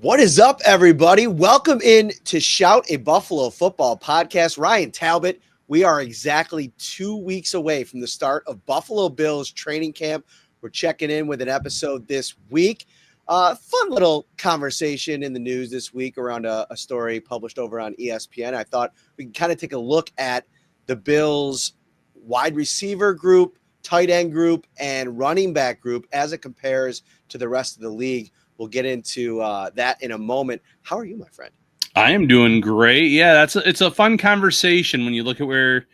What is up, everybody? Welcome in to Shout a Buffalo Football Podcast. Ryan Talbot, we are exactly 2 weeks away from the start of Buffalo Bills training camp. We're checking in with an episode this week. Fun little conversation in the news this week around a story published over on ESPN. I thought we could kind of take a look at the Bills wide receiver group, tight end group, and running back group as it compares to the rest of the league. We'll get into that in a moment. How are you, my friend? I am doing great. Yeah, it's a fun conversation when you look at where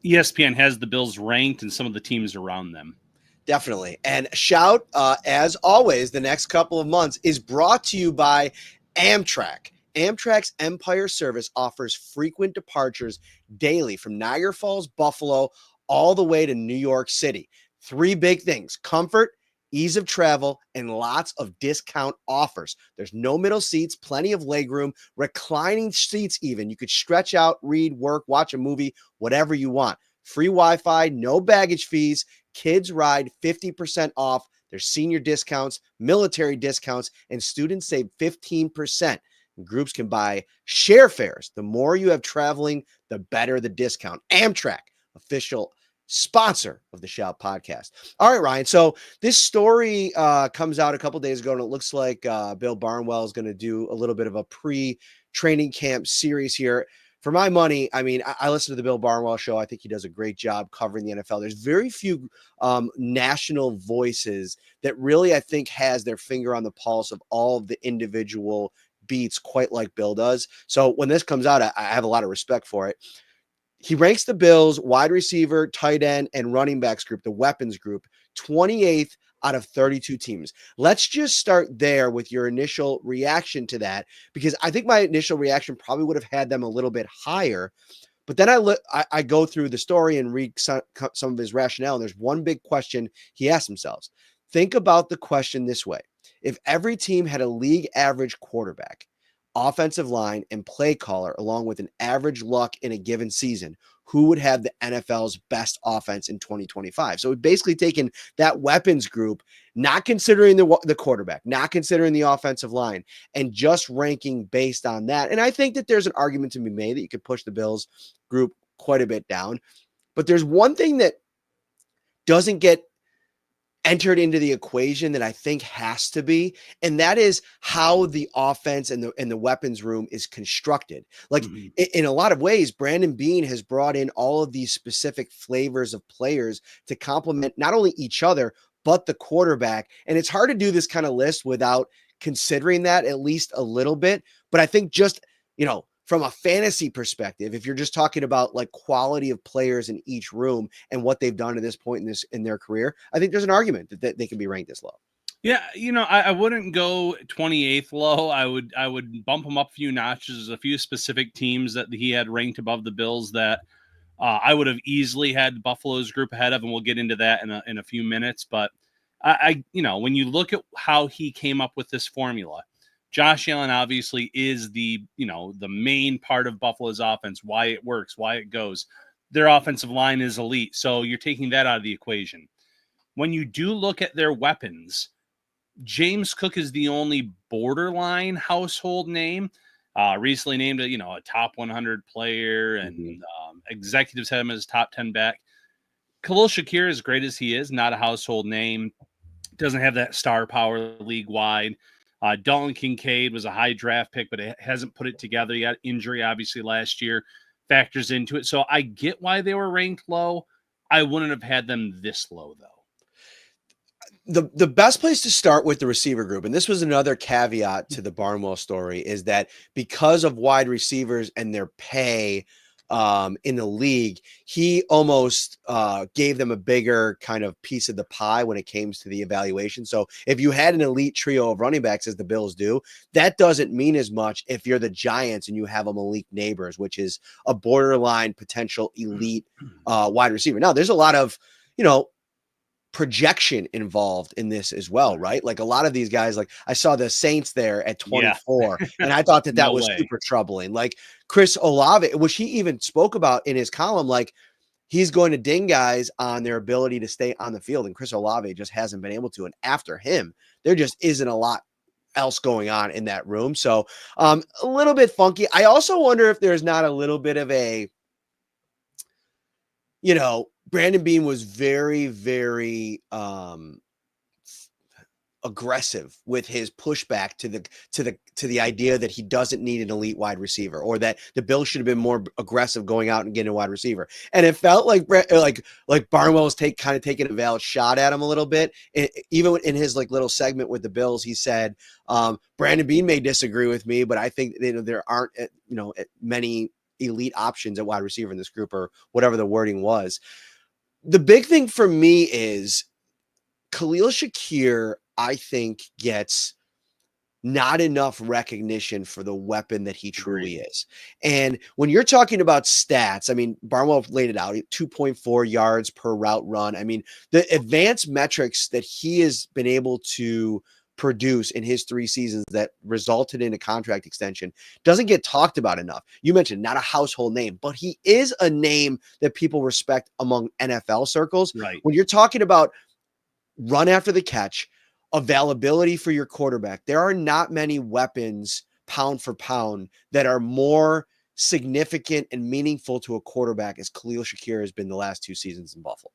ESPN has the Bills ranked and some of the teams around them. Definitely. And Shout, as always, the next couple of months is brought to you by Amtrak. Amtrak's Empire service offers frequent departures daily from Niagara Falls, Buffalo, all the way to New York City. 3 big things: comfort, ease of travel, and lots of discount offers. There's no middle seats, plenty of legroom, reclining seats even. You could stretch out, read, work, watch a movie, whatever you want. Free Wi-Fi, no baggage fees, kids ride 50% off. There's senior discounts, military discounts, and students save 15%. Groups can buy share fares. The more you have traveling, the better the discount. Amtrak, official sponsor of the Shout podcast. All right, Ryan. So this story comes out a couple days ago, and it looks like Bill Barnwell is going to do a little bit of a pre-training camp series here. For my money, I mean, I listen to the Bill Barnwell show. I think he does a great job covering the NFL. There's very few national voices that really, I think, has their finger on the pulse of all of the individual beats quite like Bill does. So when this comes out, I have a lot of respect for it. He ranks the Bills wide receiver, tight end, and running backs group, the weapons group, 28th out of 32 teams. Let's just start there with your initial reaction to that, because I think my initial reaction probably would have had them a little bit higher. But then I go through the story and read some of his rationale, and there's one big question he asked himself. Think about the question this way: if every team had a league average quarterback, offensive line, and play caller, along with an average luck in a given season, who would have the NFL's best offense in 2025? So we've basically taken that weapons group, not considering the quarterback, not considering the offensive line, and just ranking based on that. And I think that there's an argument to be made that you could push the Bills group quite a bit down. But there's one thing that doesn't get entered into the equation that I think has to be, and that is how the offense and the weapons room is constructed. Like in a lot of ways, Brandon Beane has brought in all of these specific flavors of players to complement not only each other, but the quarterback. And it's hard to do this kind of list without considering that at least a little bit. But I think just, from a fantasy perspective, if you're just talking about like quality of players in each room and what they've done to this point in their career, I think there's an argument that they can be ranked this low. Yeah, I wouldn't go 28th low. I would bump him up a few notches. There's a few specific teams that he had ranked above the Bills that I would have easily had Buffalo's group ahead of, and we'll get into that in a few minutes. But I when you look at how he came up with this formula, Josh Allen obviously is the main part of Buffalo's offense, why it works, why it goes. Their offensive line is elite, so you're taking that out of the equation. When you do look at their weapons, James Cook is the only borderline household name. Recently named a top 100 player, and executives had him as top 10 back. Khalil Shakir, as great as he is, not a household name. Doesn't have that star power league-wide. Dalton Kincaid was a high draft pick, but it hasn't put it together yet. Injury, obviously, last year factors into it. So I get why they were ranked low. I wouldn't have had them this low, though. The best place to start with the receiver group, and this was another caveat to the Barnwell story, is that because of wide receivers and their pay in the league, he almost gave them a bigger kind of piece of the pie when it came to the evaluation. So if you had an elite trio of running backs, as the Bills do, that doesn't mean as much if you're the Giants and you have a Malik Neighbors, which is a borderline potential elite wide receiver. Now, there's a lot of, projection involved in this as well, right? Like a lot of these guys, like I saw the Saints there at 24, and I thought that was super troubling. Like Chris Olave, which he even spoke about in his column, like he's going to ding guys on their ability to stay on the field, and Chris Olave just hasn't been able to. And after him, there just isn't a lot else going on in that room. So a little bit funky. I also wonder if there's not a little bit of a, Brandon Beane was very, very aggressive with his pushback to the idea that he doesn't need an elite wide receiver, or that the Bills should have been more aggressive going out and getting a wide receiver. And it felt like Barnwell was kind of taking a valid shot at him a little bit. Even in his little segment with the Bills, he said, Brandon Beane may disagree with me, but I think there aren't many elite options at wide receiver in this group, or whatever the wording was. The big thing for me is Khalil Shakir, I think, gets not enough recognition for the weapon that he truly is. And when you're talking about stats, I mean, Barnwell laid it out, 2.4 yards per route run. I mean, the advanced metrics that he has been able to produce in his 3 seasons that resulted in a contract extension doesn't get talked about enough. You mentioned not a household name, but he is a name that people respect among NFL circles. Right. When you're talking about run after the catch, availability for your quarterback, there are not many weapons pound for pound that are more significant and meaningful to a quarterback as Khalil Shakir has been the last 2 seasons in Buffalo.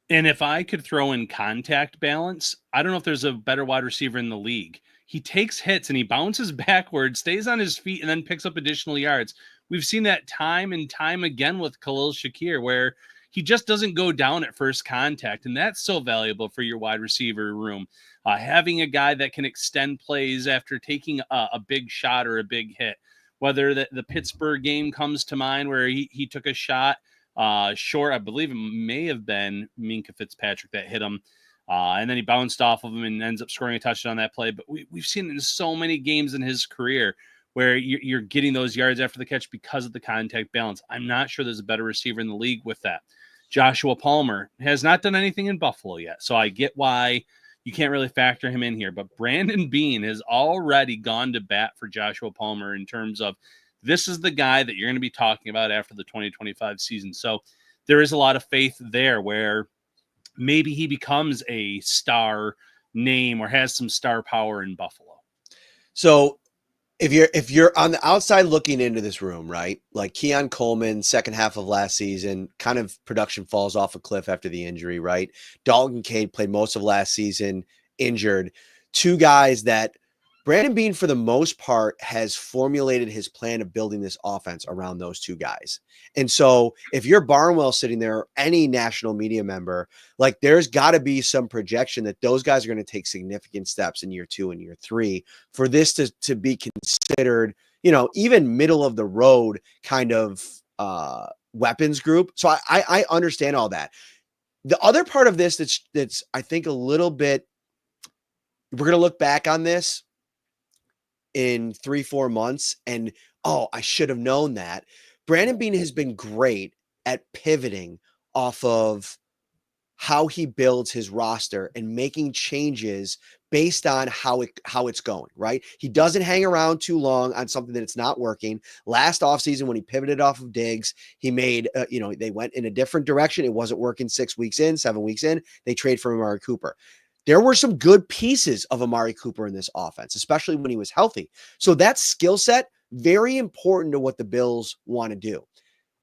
And if I could throw in contact balance, I don't know if there's a better wide receiver in the league. He takes hits and he bounces backwards, stays on his feet, and then picks up additional yards. We've seen that time and time again with Khalil Shakir, where he just doesn't go down at first contact. And that's so valuable for your wide receiver room. Having a guy that can extend plays after taking a big shot or a big hit, whether the Pittsburgh game comes to mind where he took a shot short, I believe it may have been Minkah Fitzpatrick that hit him. And then he bounced off of him and ends up scoring a touchdown on that play. But we've seen it in so many games in his career where you're getting those yards after the catch because of the contact balance. I'm not sure there's a better receiver in the league with that. Joshua Palmer has not done anything in Buffalo yet, so I get why you can't really factor him in here. But Brandon Beane has already gone to bat for Joshua Palmer in terms of this is the guy that you're going to be talking about after the 2025 season. So there is a lot of faith there where maybe he becomes a star name or has some star power in Buffalo. So if you're on the outside looking into this room, right? Like Keon Coleman, second half of last season, kind of production falls off a cliff after the injury, right? Dalton Cade played most of last season injured. 2 guys that Brandon Beane, for the most part, has formulated his plan of building this offense around those 2 guys. And so if you're Barnwell sitting there, or any national media member, like there's got to be some projection that those guys are going to take significant steps in year 2 and year 3 for this to be considered, even middle of the road kind of weapons group. So I understand all that. The other part of this that's I think a little bit, we're going to look back on this in 3-4 months and, I should have known that. Brandon Beane has been great at pivoting off of how he builds his roster and making changes based on how it's going, right? He doesn't hang around too long on something that it's not working. Last offseason, when he pivoted off of Diggs, he made, they went in a different direction. It wasn't working 6 weeks in, 7 weeks in. They trade for Amari Cooper. There were some good pieces of Amari Cooper in this offense, especially when he was healthy. So that skill set, very important to what the Bills want to do.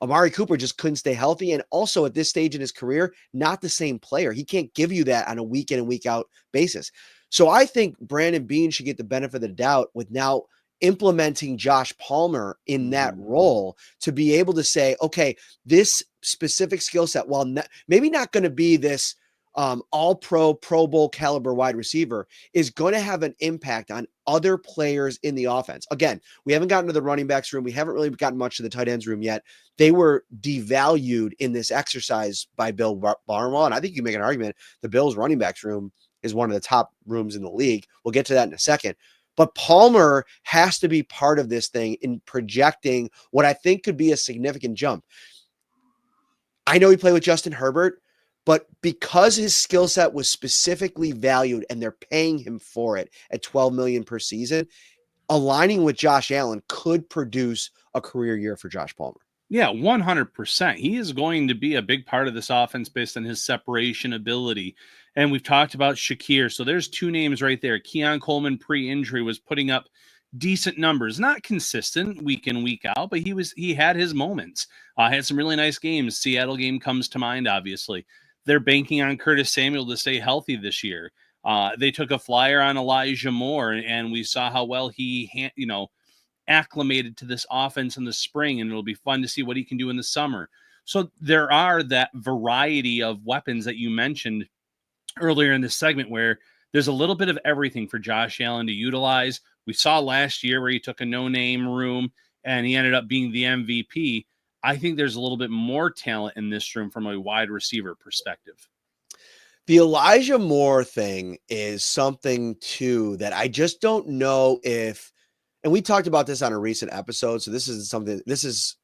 Amari Cooper just couldn't stay healthy. And also at this stage in his career, not the same player. He can't give you that on a week in and week out basis. So I think Brandon Beane should get the benefit of the doubt with now implementing Josh Palmer in that role to be able to say, okay, this specific skill set, while maybe not going to be this all Pro Bowl caliber wide receiver, is going to have an impact on other players in the offense. Again, we haven't gotten to the running backs room. We haven't really gotten much to the tight ends room yet. They were devalued in this exercise by Bill Barnwell. And I think you make an argument the Bills running backs room is one of the top rooms in the league. We'll get to that in a second. But Palmer has to be part of this thing in projecting what I think could be a significant jump. I know he played with Justin Herbert, but because his skill set was specifically valued and they're paying him for it at $12 million per season, aligning with Josh Allen could produce a career year for Josh Palmer. Yeah, 100%. He is going to be a big part of this offense based on his separation ability. And we've talked about Shakir. So there's two names right there. Keon Coleman pre-injury was putting up decent numbers, not consistent week in, week out, but he had his moments. Had some really nice games. Seattle game comes to mind, obviously. They're banking on Curtis Samuel to stay healthy this year. They took a flyer on Elijah Moore, and we saw how well he, acclimated to this offense in the spring, and it'll be fun to see what he can do in the summer. So there are that variety of weapons that you mentioned earlier in this segment where there's a little bit of everything for Josh Allen to utilize. We saw last year where he took a no-name room and he ended up being the MVP. I think there's a little bit more talent in this room from a wide receiver perspective. The Elijah Moore thing is something too that I just don't know if, and we talked about this on a recent episode. So this is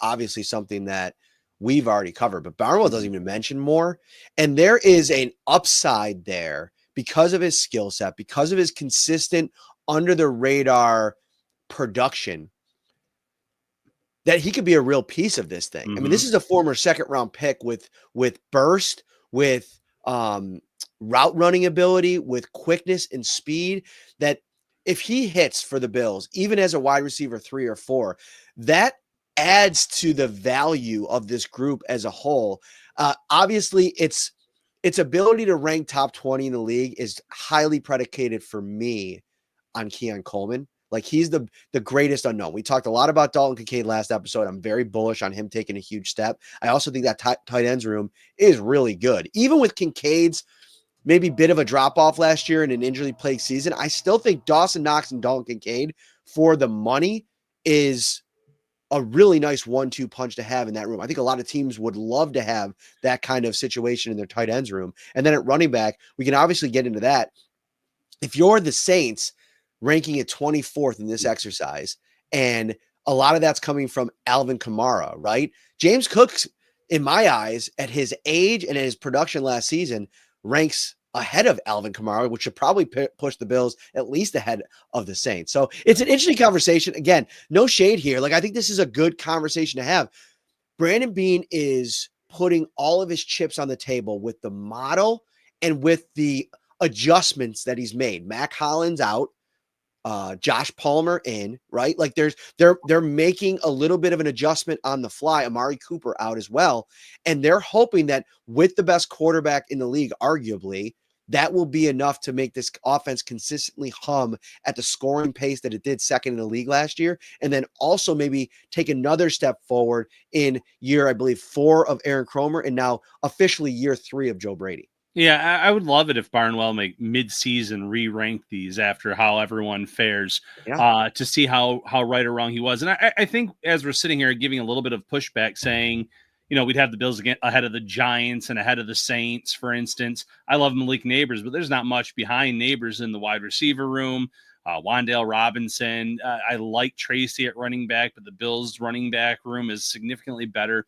obviously something that we've already covered, but Barnwell doesn't even mention Moore. And there is an upside there because of his skill set, because of his consistent under the radar production, that he could be a real piece of this thing. I mean, this is a former second round pick with burst, with route running ability, with quickness and speed, that if he hits for the Bills, even as a wide receiver 3 or 4, that adds to the value of this group as a whole. Obviously, its ability to rank top 20 in the league is highly predicated for me on Keon Coleman. Like, he's the greatest unknown. We talked a lot about Dalton Kincaid last episode. I'm very bullish on him taking a huge step. I also think that tight ends room is really good. Even with Kincaid's maybe bit of a drop-off last year in an injury-plagued season, I still think Dawson Knox and Dalton Kincaid, for the money, is a really nice 1-2 punch to have in that room. I think a lot of teams would love to have that kind of situation in their tight ends room. And then at running back, we can obviously get into that. If you're the Saints ranking at 24th in this exercise, and a lot of that's coming from Alvin Kamara, right? James Cook's, in my eyes, at his age and at his production last season, ranks ahead of Alvin Kamara, which should probably push the Bills at least ahead of the Saints. So it's an interesting conversation. Again, no shade here. Like, I think this is a good conversation to have. Brandon Beane is putting all of his chips on the table with the model and with the adjustments that he's made. Mac Hollins out, Josh Palmer in, right? Like, they're making a little bit of an adjustment on the fly. Amari Cooper out as well. And they're hoping that with the best quarterback in the league, arguably, that will be enough to make this offense consistently hum at the scoring pace that it did second in the league last year. And then also maybe take another step forward in year, I believe, 4 of Aaron Kromer, and now officially year 3 of Joe Brady. Yeah, I would love it if Barnwell make mid-season re-rank these after how everyone fares, to see how right or wrong he was. And I think as we're sitting here giving a little bit of pushback, saying, we'd have the Bills again ahead of the Giants and ahead of the Saints, for instance. I love Malik Neighbors, but there's not much behind Neighbors in the wide receiver room. Wan'Dale Robinson. I like Tracy at running back, but the Bills running back room is significantly better.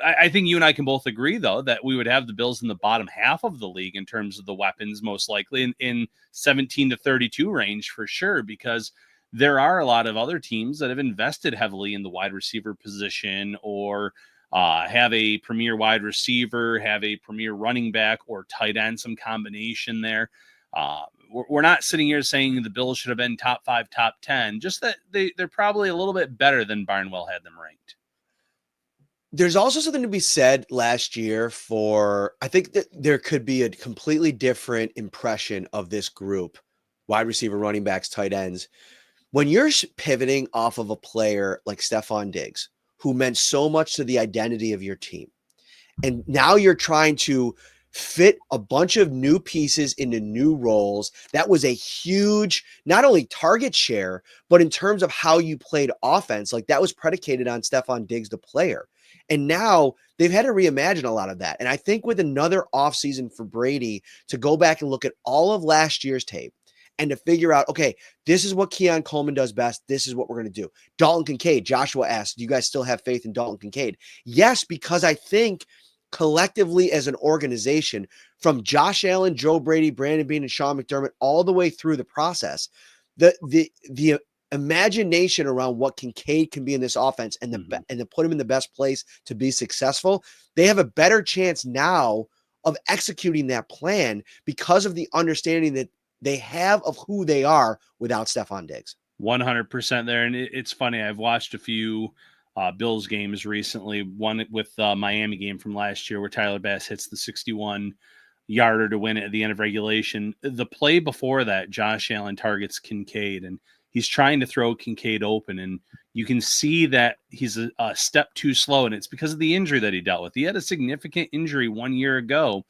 I think you and I can both agree, though, that we would have the Bills in the bottom half of the league in terms of the weapons, most likely in 17 to 32 range for sure, because there are a lot of other teams that have invested heavily in the wide receiver position, or have a premier wide receiver, have a premier running back or tight end, some combination there. We're not sitting here saying the Bills should have been top 5, top 10, just that they're probably a little bit better than Barnwell had them ranked. There's also something to be said last year for, I think that there could be a completely different impression of this group, wide receiver, running backs, tight ends. When you're pivoting off of a player like Stephon Diggs, who meant so much to the identity of your team, and now you're trying to fit a bunch of new pieces into new roles, that was a huge, not only target share, but in terms of how you played offense, like that was predicated on Stephon Diggs, the player. And now they've had to reimagine a lot of that. And I think with another offseason for Brady to go back and look at all of last year's tape and to figure out, okay, this is what Keon Coleman does best. This is what we're going to do. Dalton Kincaid, Joshua asked, do you guys still have faith in Dalton Kincaid? Yes, because I think collectively as an organization, from Josh Allen, Joe Brady, Brandon Beane, and Sean McDermott, all the way through the process, the imagination around what Kincaid can be in this offense and to put him in the best place to be successful, they have a better chance now of executing that plan because of the understanding that they have of who they are without Stephon Diggs. 100% there. And it's funny. I've watched a few Bills games recently, one with Miami game from last year where Tyler Bass hits the 61 yarder to win it at the end of regulation. The play before that, Josh Allen targets Kincaid, and he's trying to throw Kincaid open, and you can see that he's a step too slow, and it's because of the injury that he dealt with. He had a significant injury 1 year ago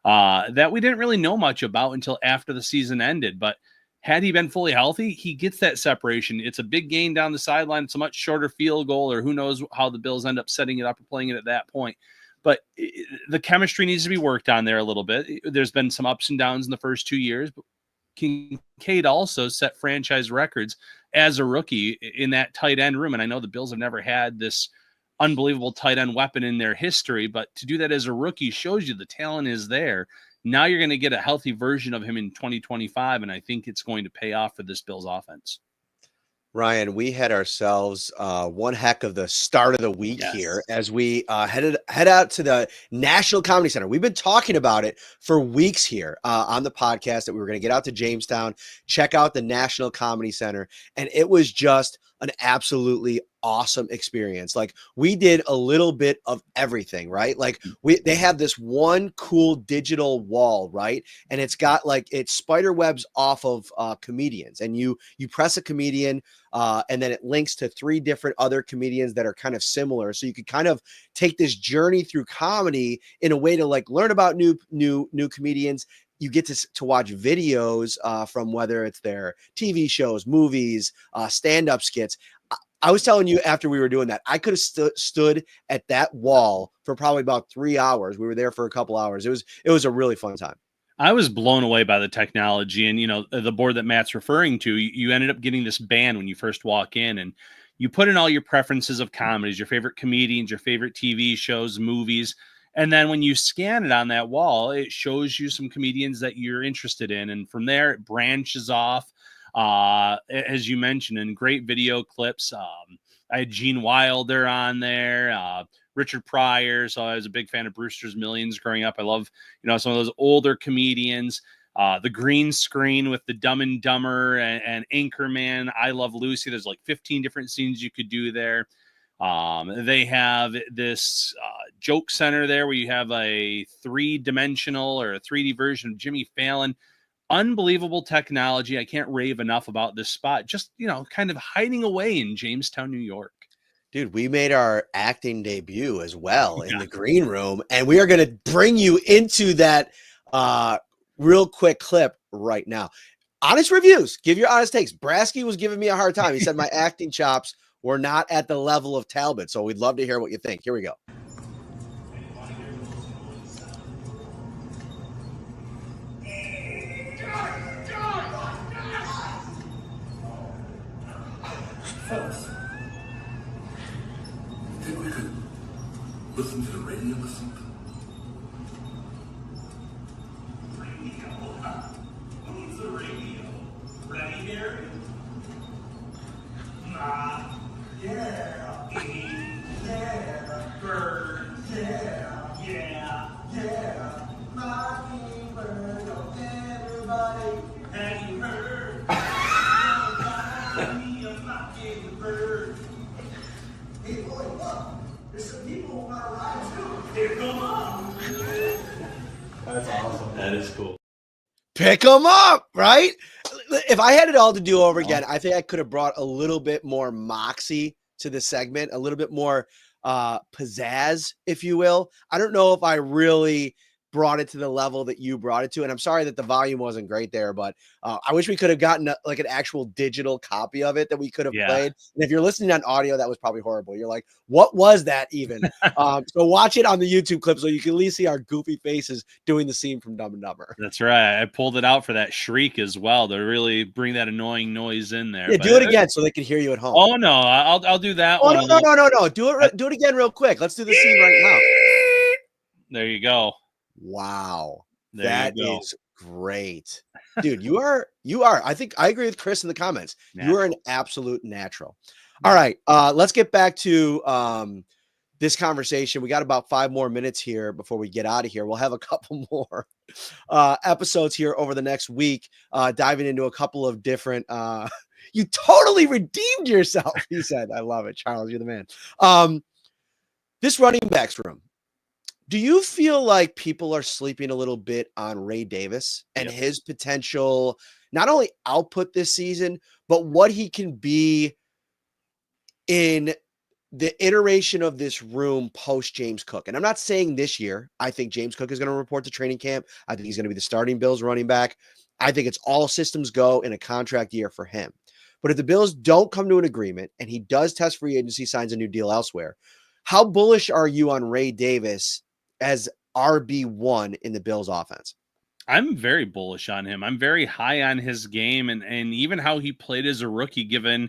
that we didn't really know much about until after the season ended, but had he been fully healthy, he gets that separation. It's a big gain down the sideline. It's a much shorter field goal, or who knows how the Bills end up setting it up or playing it at that point. But the chemistry needs to be worked on there a little bit. There's been some ups and downs in the first 2 years, but Kincaid also set franchise records as a rookie in that tight end room. And I know the Bills have never had this unbelievable tight end weapon in their history, but to do that as a rookie shows you the talent is there. Now you're going to get a healthy version of him in 2025, and I think it's going to pay off for this Bills offense. Ryan, we had ourselves one heck of the start of the week here as we head out to the National Comedy Center. We've been talking about it for weeks here on the podcast that we were going to get out to Jamestown, check out the National Comedy Center, and it was just an absolutely awesome experience. Like, we did a little bit of everything, right? Like, they have this one cool digital wall, right? And it's got it spider webs off of comedians, and you press a comedian and then it links to 3 different other comedians that are kind of similar. So you could kind of take this journey through comedy in a way to learn about new comedians. You get to watch videos from whether it's their TV shows, movies, stand-up skits. I was telling you after we were doing that, I could have stood at that wall for probably about 3 hours. We were there for a couple hours. It was a really fun time. I was blown away by the technology, and the board that Matt's referring to, you ended up getting this band when you first walk in, and you put in all your preferences of comedies, your favorite comedians, your favorite TV shows, movies. And then when you scan it on that wall, it shows you some comedians that you're interested in. And from there, it branches off, as you mentioned, in great video clips. I had Gene Wilder on there, Richard Pryor. So I was a big fan of Brewster's Millions growing up. I love, some of those older comedians. The green screen with the Dumb and Dumber and Anchorman, I Love Lucy. There's 15 different scenes you could do there. They have this joke center there where you have a 3-dimensional or a 3D version of Jimmy Fallon. Unbelievable technology. I can't rave enough about this spot. Just, kind of hiding away in Jamestown, New York. Dude, we made our acting debut as well in the green room, and we are going to bring you into that real quick clip right now. Honest reviews. Give your honest takes. Brasky was giving me a hard time. He said my acting chops were not at the level of Talbot, so we'd love to hear what you think. Here we go. Folks, you think we could listen to the radio or something? Radio? Who's the radio? Ready, Gary? Nah. Yeah. Yeah. Bird. Yeah. Yeah. Yeah. Mockingbird. Oh, everybody. Have you heard? Mockingbird. Hey, boy, look. There's some people who want to ride too. Here, come on. That's awesome. That is cool. Pick them up, right? If I had it all to do over again, I think I could have brought a little bit more moxie to the segment, a little bit more pizzazz, if you will. I don't know if I really brought it to the level that you brought it to. And I'm sorry that the volume wasn't great there, but I wish we could have gotten an actual digital copy of it that we could have played. And if you're listening on audio, that was probably horrible. You're like, what was that even? So watch it on the YouTube clip so you can at least see our goofy faces doing the scene from Dumb and Dumber. That's right. I pulled it out for that shriek as well to really bring that annoying noise in there. Yeah, do it again so they can hear you at home. Oh no, I'll do that one. No. Do it again real quick. Let's do the scene right now. There you go. Wow. That is great. Dude, you are, I think I agree with Chris in the comments. You are an absolute natural. All right. Let's get back to this conversation. We got about 5 more minutes here before we get out of here. We'll have a couple more episodes here over the next week, diving into a couple of different you totally redeemed yourself, he said. I love it. Charles, you're the man. This running backs room. Do you feel like people are sleeping a little bit on Ray Davis and his potential, not only output this season, but what he can be in the iteration of this room post James Cook? And I'm not saying this year. I think James Cook is going to report to training camp. I think he's going to be the starting Bills running back. I think it's all systems go in a contract year for him. But if the Bills don't come to an agreement and he does test free agency, signs a new deal elsewhere, how bullish are you on Ray Davis as RB1 in the Bills offense? I'm very bullish on him. I'm very high on his game and even how he played as a rookie, given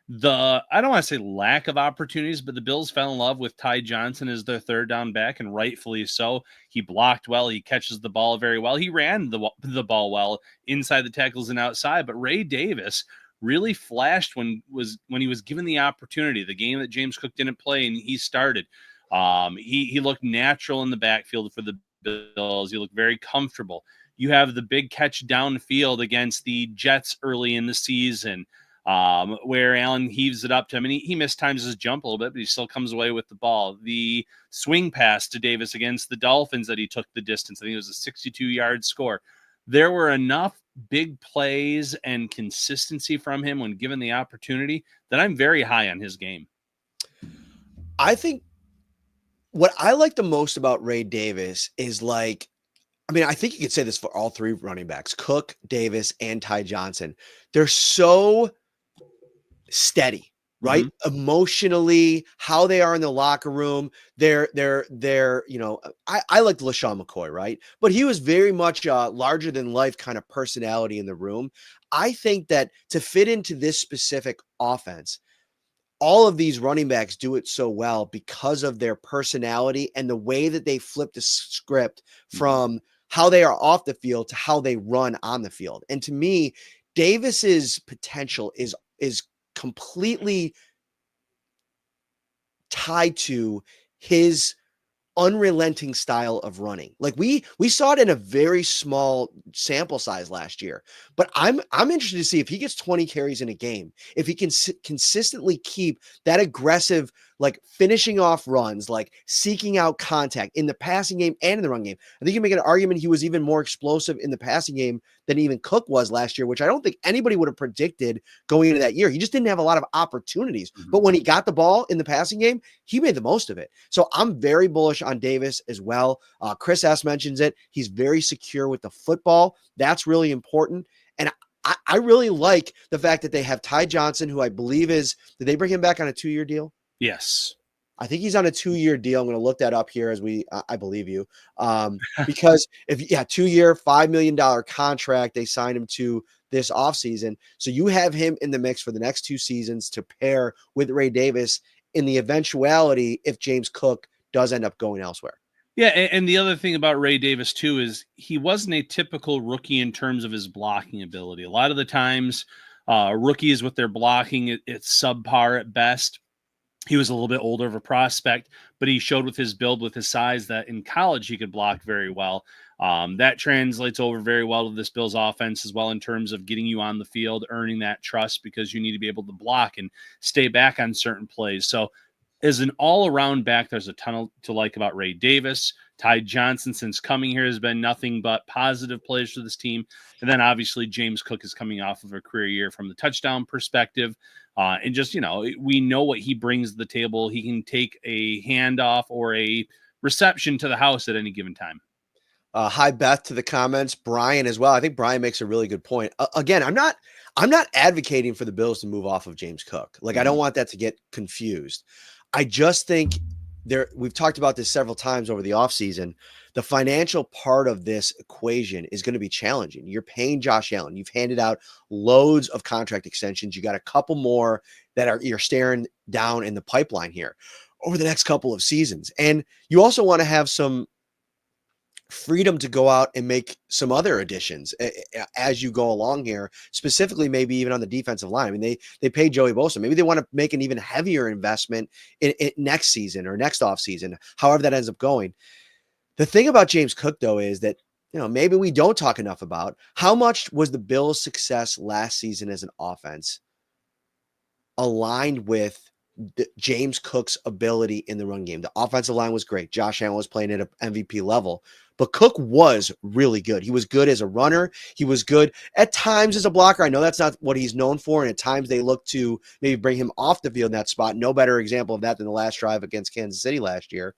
the, I don't want to say lack of opportunities, but the Bills fell in love with Ty Johnson as their third down back, and rightfully so. He blocked well. He catches the ball very well. He ran the ball well inside the tackles and outside, but Ray Davis really flashed when he was given the opportunity. The game that James Cook didn't play and he started. He looked natural in the backfield for the Bills. He looked very comfortable. You have the big catch downfield against the Jets early in the season, where Allen heaves it up to him, and he mistimes his jump a little bit, but he still comes away with the ball. The swing pass to Davis against the Dolphins that he took the distance. I think it was a 62-yard score. There were enough big plays and consistency from him when given the opportunity that I'm very high on his game. I think what I like the most about Ray Davis is I think you could say this for all three running backs, Cook, Davis, and Ty Johnson. They're so steady, right? Mm-hmm. Emotionally, how they are in the locker room. They're I like LaShawn McCoy, right? But he was very much a larger than life kind of personality in the room. I think that to fit into this specific offense, all of these running backs do it so well because of their personality and the way that they flip the script from how they are off the field to how they run on the field. And to me, Davis's potential is completely tied to his unrelenting style of running. Like we saw it in a very small sample size last year, but I'm interested to see if he gets 20 carries in a game, if he can consistently keep that aggressive, like finishing off runs, like seeking out contact in the passing game and in the run game. I think you make an argument he was even more explosive in the passing game than even Cook was last year, which I don't think anybody would have predicted going into that year. He just didn't have a lot of opportunities, but when he got the ball in the passing game, he made the most of it. So I'm very bullish on Davis as well. Chris S mentions it. He's very secure with the football. That's really important. And I really like the fact that they have Ty Johnson, who I believe did they bring him back on a 2-year deal? Yes. I think he's on a 2-year deal. I'm going to look that up here as I believe you. Because 2-year, $5 million contract, they signed him to this offseason. So you have him in the mix for the next 2 seasons to pair with Ray Davis in the eventuality if James Cook does end up going elsewhere. Yeah, and the other thing about Ray Davis, too, is he wasn't a typical rookie in terms of his blocking ability. A lot of the times, rookies with their blocking, it's subpar at best. He was a little bit older of a prospect, but he showed with his build, with his size, that in college he could block very well. That translates over very well to this Bills offense as well in terms of getting you on the field, earning that trust, because you need to be able to block and stay back on certain plays. So as an all-around back, there's a ton to like about Ray Davis. Ty Johnson, since coming here, has been nothing but positive plays for this team. And then obviously James Cook is coming off of a career year from the touchdown perspective. And just, we know what he brings to the table. He can take a handoff or a reception to the house at any given time. Hi, Beth, to the comments. Brian as well. I think Brian makes a really good point. Again, I'm not advocating for the Bills to move off of James Cook. Like, I don't want that to get confused. I just think we've talked about this several times over the offseason. The financial part of this equation is going to be challenging. You're paying Josh Allen. You've handed out loads of contract extensions. You got a couple more that you're staring down in the pipeline here over the next couple of seasons. And you also want to have some freedom to go out and make some other additions as you go along here, specifically maybe even on the defensive line. I mean, they paid Joey Bosa. Maybe they want to make an even heavier investment in next season or next offseason, however that ends up going. The thing about James Cook, though, is that, maybe we don't talk enough about how much was the Bills' success last season as an offense aligned with James Cook's ability in the run game. The offensive line was great. Josh Allen was playing at an MVP level, but Cook was really good. He was good as a runner. He was good at times as a blocker. I know that's not what he's known for, and at times they look to maybe bring him off the field in that spot. No better example of that than the last drive against Kansas City last year.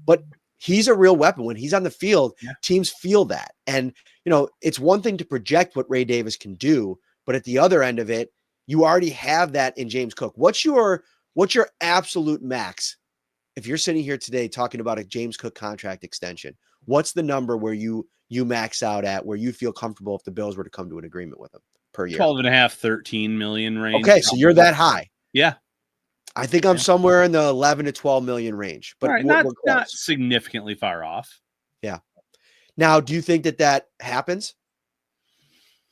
But he's a real weapon. When he's on the field, teams feel that. And, it's one thing to project what Ray Davis can do, but at the other end of it, you already have that in James Cook. What's your absolute max? If you're sitting here today talking about a James Cook contract extension, what's the number where you max out at, where you feel comfortable if the Bills were to come to an agreement with him per year? 12 and a half, 13 million range. Okay. So you're that high. Yeah. I think I'm somewhere in the 11 to 12 million range, but right, not significantly far off. Yeah. Now, do you think that happens?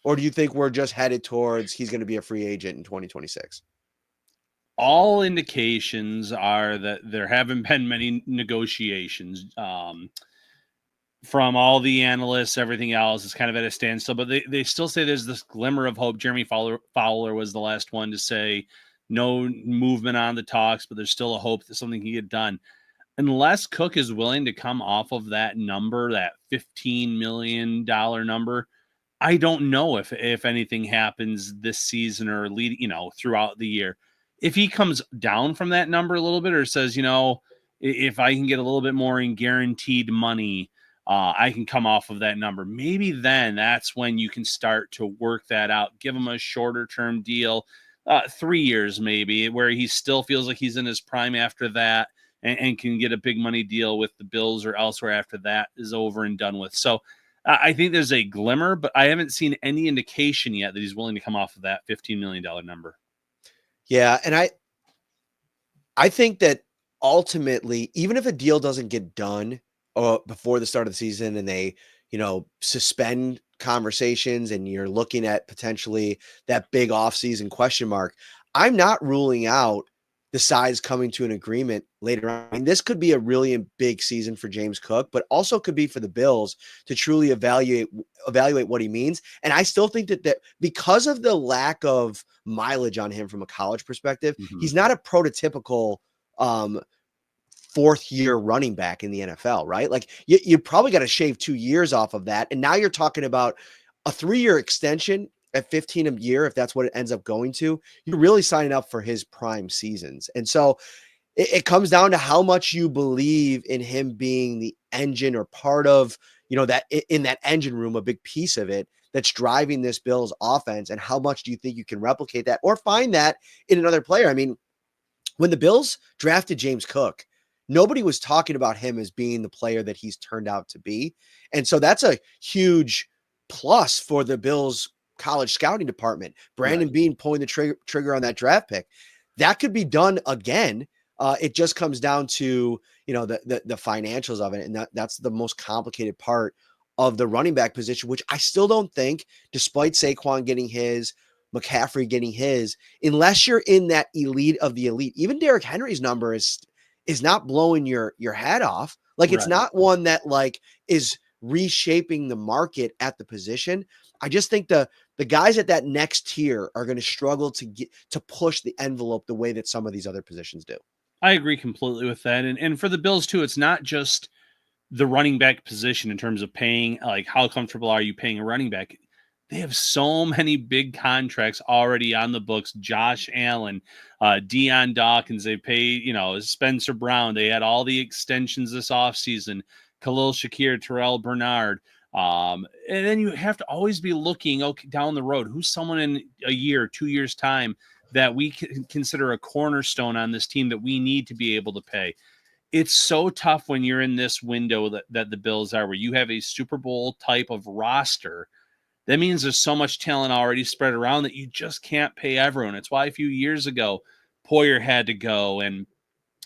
Or do you think we're just headed towards he's going to be a free agent in 2026? All indications are that there haven't been many negotiations. From all the analysts, everything else is kind of at a standstill, but they still say there's this glimmer of hope. Jeremy Fowler was the last one to say no movement on the talks, but there's still a hope that something can get done. Unless Cook is willing to come off of that number, that $15 million number, I don't know if anything happens this season or throughout the year. If he comes down from that number a little bit or says, if I can get a little bit more in guaranteed money, I can come off of that number. Maybe then that's when you can start to work that out. Give him a shorter term deal, 3 years maybe, where he still feels like he's in his prime after that and can get a big money deal with the Bills or elsewhere after that is over and done with. So I think there's a glimmer, but I haven't seen any indication yet that he's willing to come off of that $15 million number. Yeah, and I think that ultimately, even if a deal doesn't get done before the start of the season and they, suspend conversations and you're looking at potentially that big offseason question mark, I'm not ruling out the sides coming to an agreement later on. I mean, this could be a really big season for James Cook, but also could be for the Bills to truly evaluate what he means. And I still think that because of the lack of mileage on him from a college perspective, he's not a prototypical fourth year running back in the NFL, right? Like you probably got to shave 2 years off of that. And now you're talking about a 3-year extension at 15 a year. If that's what it ends up going to, you're really signing up for his prime seasons. And so it comes down to how much you believe in him being the engine or part of, that in that engine room, a big piece of it that's driving this Bills offense. And how much do you think you can replicate that or find that in another player? I mean, when the Bills drafted James Cook, nobody was talking about him as being the player that he's turned out to be. And so that's a huge plus for the Bills college scouting department. Brandon Beane pulling the trigger on that draft pick. That could be done again. It just comes down to, the financials of it. And that's the most complicated part of the running back position, which I still don't think, despite Saquon getting his, McCaffrey getting his, unless you're in that elite of the elite, even Derrick Henry's number is not blowing your head off. Like it's not one that like is reshaping the market at the position. I just think the guys at that next tier are going to struggle to push the envelope the way that some of these other positions do. I agree completely with that. And for the Bills too, it's not just the running back position in terms of paying, like how comfortable are you paying a running back? They have so many big contracts already on the books. Josh Allen, Deion Dawkins, they pay, Spencer Brown. They had all the extensions this offseason. Khalil Shakir, Terrell Bernard. And then you have to always be looking down the road. Who's someone in a year, 2 years time that we can consider a cornerstone on this team that we need to be able to pay? It's so tough when you're in this window that the Bills are, where you have a Super Bowl type of roster. That means there's so much talent already spread around that you just can't pay everyone. It's why a few years ago, Poyer had to go and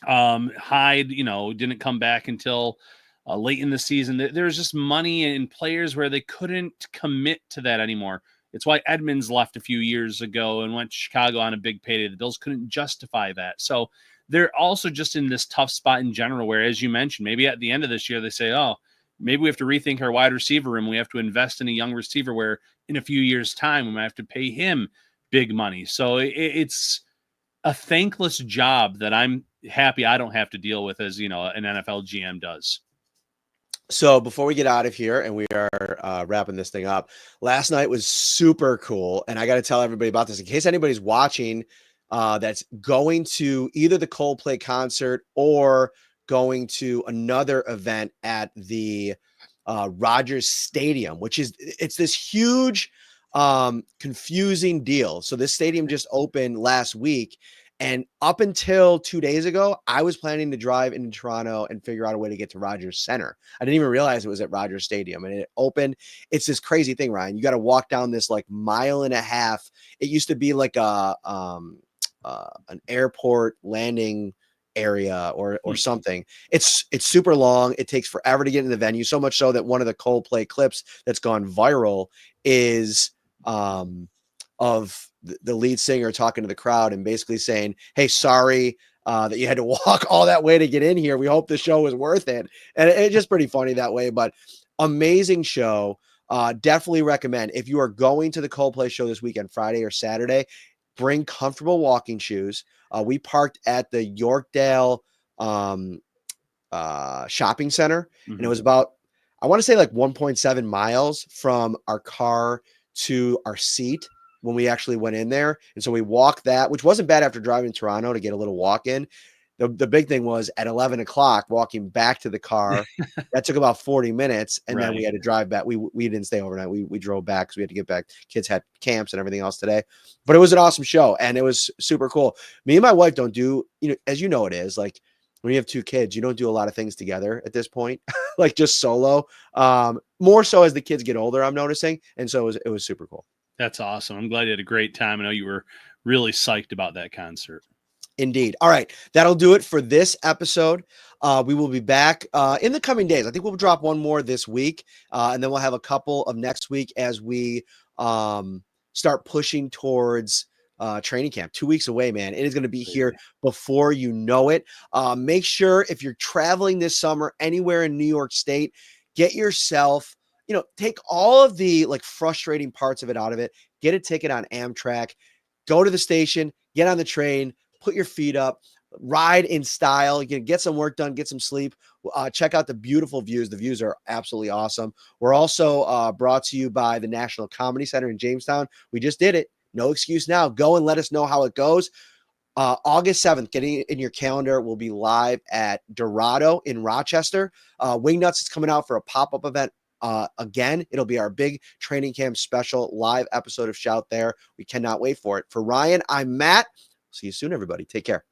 Hyde, didn't come back until late in the season. There's just money and players where they couldn't commit to that anymore. It's why Edmonds left a few years ago and went to Chicago on a big payday. The Bills couldn't justify that. So they're also just in this tough spot in general, where, as you mentioned, maybe at the end of this year, they say, oh, maybe we have to rethink our wide receiver room. We have to invest in a young receiver where in a few years' time, we might have to pay him big money. So it's a thankless job that I'm happy I don't have to deal with, as, an NFL GM does. So before we get out of here and we are wrapping this thing up, last night was super cool. And I got to tell everybody about this in case anybody's watching that's going to either the Coldplay concert or going to another event at the Rogers Stadium, it's this huge confusing deal. So this stadium just opened last week. And up until 2 days ago, I was planning to drive into Toronto and figure out a way to get to Rogers Center. I didn't even realize it was at Rogers Stadium, and it opened. It's this crazy thing, Ryan. You got to walk down this like mile and a half. It used to be like an airport landing area or something. It's super long. It takes forever to get in the venue. So much so that one of the Coldplay clips that's gone viral is of the lead singer talking to the crowd and basically saying, hey, sorry that you had to walk all that way to get in here. We hope the show was worth it. And it's just pretty funny that way, but amazing show. Definitely recommend, if you are going to the Coldplay show this weekend, Friday or Saturday, bring comfortable walking shoes. We parked at the Yorkdale shopping center, and it was about, I want to say like 1.7 miles from our car to our seat when we actually went in there. And so we walked that, which wasn't bad after driving to Toronto to get a little walk in. The big thing was at 11 o'clock walking back to the car. That took about 40 minutes. And then we had to drive back. We didn't stay overnight. We drove back because we had to get back. Kids had camps and everything else today. But it was an awesome show, and it was super cool. Me and my wife don't do, as you know, it is like when you have 2 kids, you don't do a lot of things together at this point, like just solo. More so as the kids get older, I'm noticing. And so it was super cool. That's awesome. I'm glad you had a great time. I know you were really psyched about that concert. Indeed. All right. That'll do it for this episode. We will be back in the coming days. I think we'll drop one more this week, and then we'll have a couple of next week as we start pushing towards training camp. 2 weeks away, man. It is going to be here before you know it. Make sure if you're traveling this summer anywhere in New York State, get yourself, take all of the like frustrating parts of it, get a ticket on Amtrak, go to the station, get on the train, put your feet up, ride in style, get some work done, get some sleep, check out the beautiful views. The views are absolutely awesome. We're also brought to you by the National Comedy Center in Jamestown. We just did it. No excuse now. Go and let us know how it goes. August 7th, getting it in your calendar, we'll be live at Dorado in Rochester. Wingnuts is coming out for a pop-up event. Again, it'll be our big training camp special live episode of Shout there. We cannot wait for it. For Ryan, I'm Matt. See you soon, everybody. Take care.